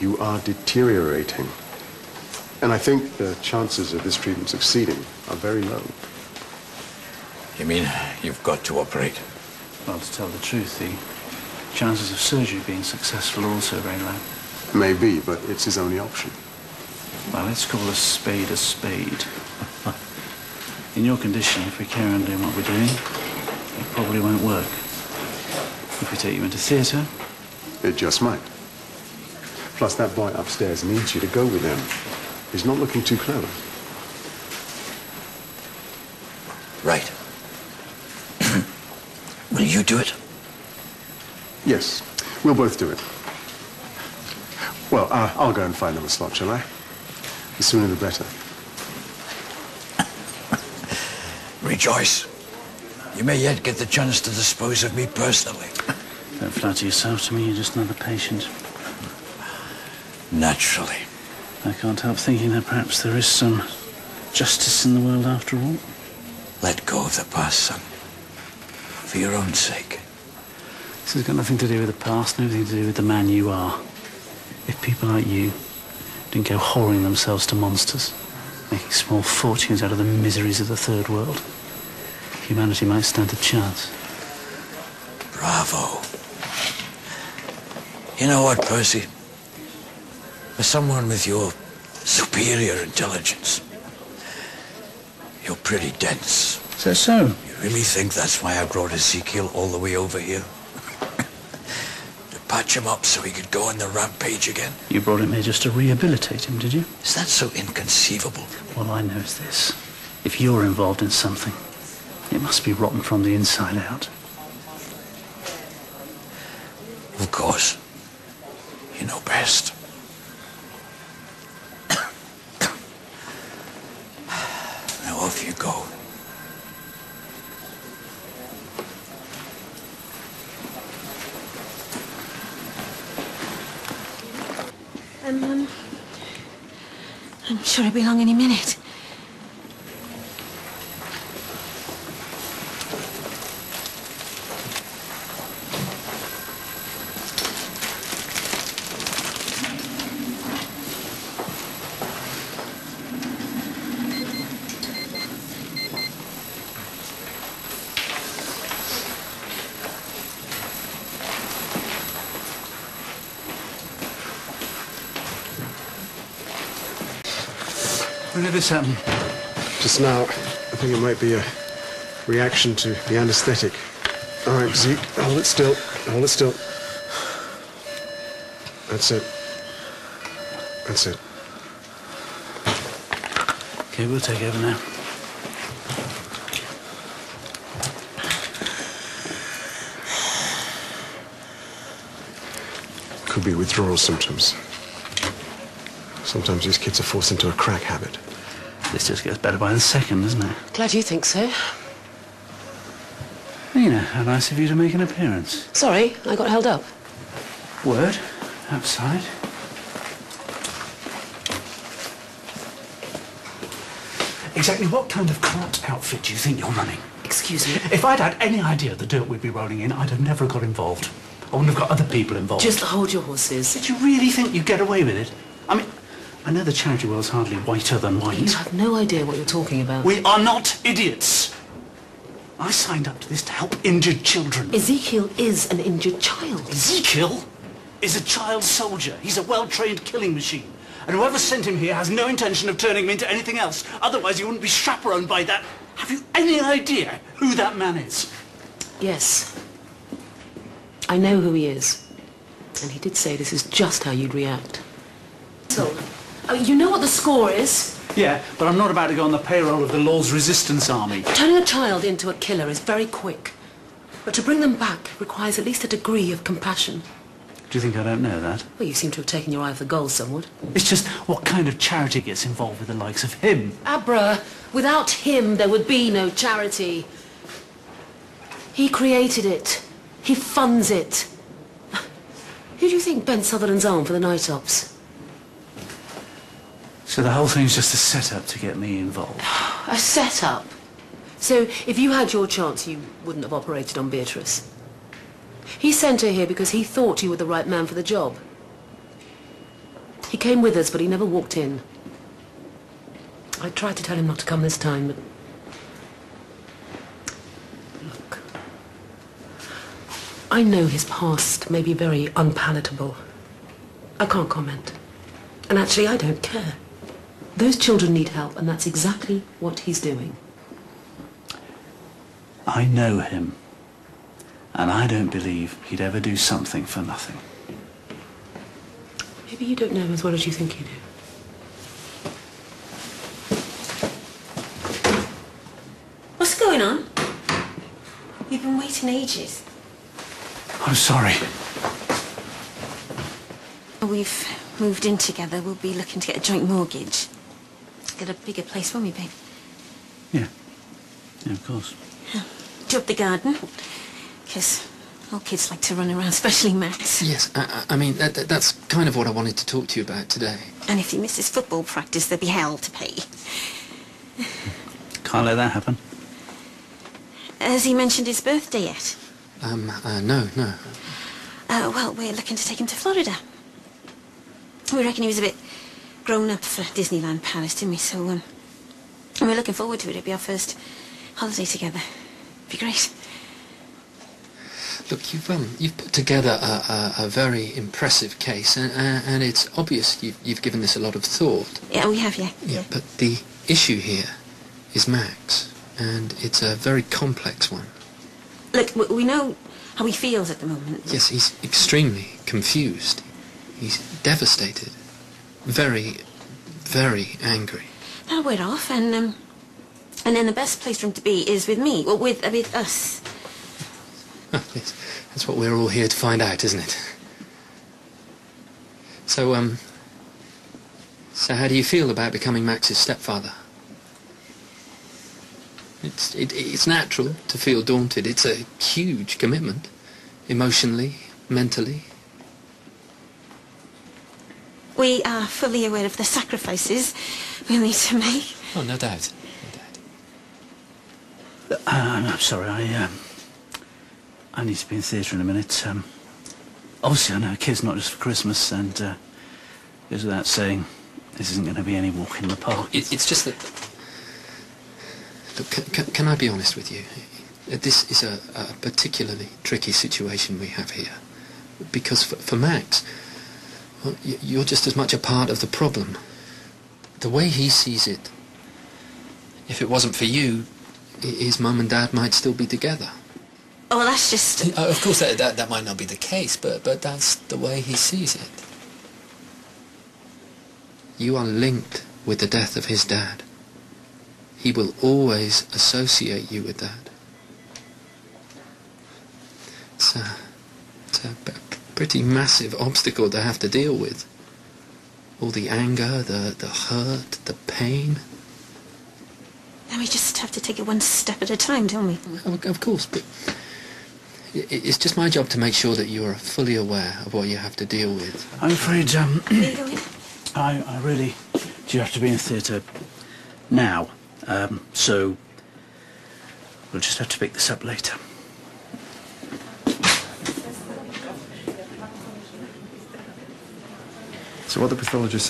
You are deteriorating. And I think the chances of this treatment succeeding are very low. You mean you've got to operate? Well, to tell the truth, the chances of surgery being successful are also very low. Maybe, but it's his only option. Well, let's call a spade a spade. In your condition, if we carry on doing what we're doing, it probably won't work. If we take you into theatre... It just might. Plus, that boy upstairs needs you to go with him. He's not looking too clever. Right. Will you do it? Yes, we'll both do it. Well, I'll go and find them a slot, shall I? The sooner the better. Rejoice. You may yet get the chance to dispose of me personally. Don't flatter yourself. To me, you're just another patient. Naturally. I can't help thinking that perhaps there is some justice in the world after all. Let go of the past, son. For your own sake. This has got nothing to do with the past, nothing to do with the man you are. If people like you didn't go whoring themselves to monsters, making small fortunes out of the miseries of the third world, humanity might stand a chance. Bravo. You know what, Percy? For someone with your superior intelligence, you're pretty dense. So? You really think that's why I brought Ezekiel all the way over here? To patch him up so he could go on the rampage again? You brought him here just to rehabilitate him, did you? Is that so inconceivable? All I know is this. If you're involved in something, it must be rotten from the inside out. Of course. You know best. Now off you go. I'm sure he'll be along any minute. When did this happen? Just now, I think it might be a reaction to the anesthetic. All right, Zeke, hold it still. Hold it still. That's it. That's it. Okay, we'll take over now. Could be withdrawal symptoms. Sometimes these kids are forced into a crack habit. This just gets better by the second, doesn't it? Glad you think so. Nina, how nice of you to make an appearance. Sorry, I got held up. Word? Outside? Exactly what kind of corrupt outfit do you think you're running? Excuse me? If I'd had any idea of the dirt we'd be rolling in, I'd have never got involved. I wouldn't have got other people involved. Just hold your horses. Did you really think you'd get away with it? I mean, I know the charity world's hardly whiter than white. You have no idea what you're talking about. We are not idiots. I signed up to this to help injured children. Ezekiel is an injured child. Ezekiel is a child soldier. He's a well-trained killing machine. And whoever sent him here has no intention of turning him into anything else. Otherwise, he wouldn't be chaperoned by that. Have you any idea who that man is? Yes. I know who he is. And he did say this is just how you'd react. So, you know what the score is? Yeah, but I'm not about to go on the payroll of the law's resistance army. Turning a child into a killer is very quick. But to bring them back requires at least a degree of compassion. Do you think I don't know that? Well, you seem to have taken your eye off the goal somewhat. It's just what kind of charity gets involved with the likes of him? Abra, without him there would be no charity. He created it. He funds it. Who do you think bent Sutherland's arm for the night ops? So the whole thing's just a setup to get me involved? A setup? So if you had your chance, you wouldn't have operated on Beatrice? He sent her here because he thought you were the right man for the job. He came with us, but he never walked in. I tried to tell him not to come this time, but... Look. I know his past may be very unpalatable. I can't comment. And actually, I don't care. Those children need help, and that's exactly what he's doing. I know him, and I don't believe he'd ever do something for nothing. Maybe you don't know as well as you think you do. What's going on? You've been waiting ages. I'm sorry. We've moved in together. We'll be looking to get a joint mortgage. Get a bigger place, won't we, babe? Yeah. Yeah, of course. Do up the garden. Because all kids like to run around, especially Max. Yes, I mean, that's kind of what I wanted to talk to you about today. And if he misses football practice, there'll be hell to pay. Can't let that happen. Has he mentioned his birthday yet? No. Well, we're looking to take him to Florida. We reckon he was a bit grown up for Disneyland Paris, didn't we? So, and we're looking forward to it. It'll be our first holiday together. Be great. Look, you've put together a very impressive case, and it's obvious you've given this a lot of thought. Yeah, we have, yeah. Yeah, but the issue here is Max, and it's a very complex one. Look, we know how he feels at the moment. Yes, he's extremely confused. He's devastated. Very, very angry. That'll wear off, and then the best place for him to be is with me, or with us. Yes, that's what we're all here to find out, isn't it? So how do you feel about becoming Max's stepfather? It's natural to feel daunted. It's a huge commitment, emotionally, mentally. We are fully aware of the sacrifices we'll need to make. Oh, no doubt. I'm sorry, I need to be in theatre in a minute. Obviously, I know a kid's not just for Christmas, and goes without saying, this isn't going to be any walk in the park. It's just that... Look, can I be honest with you? This is a particularly tricky situation we have here. Because for Max, well, you're just as much a part of the problem. The way he sees it, if it wasn't for you, his mum and dad might still be together. Oh, well, that's just... Of course, that might not be the case, but that's the way he sees it. You are linked with the death of his dad. He will always associate you with that. It's a pretty massive obstacle to have to deal with. All the anger, the hurt, the pain. And we just have to take it one step at a time, don't we? Of course, but it's just my job to make sure that you are fully aware of what you have to deal with. I'm afraid, Are you going? I really do have to be in theatre now. So we'll just have to pick this up later. So what the pathologist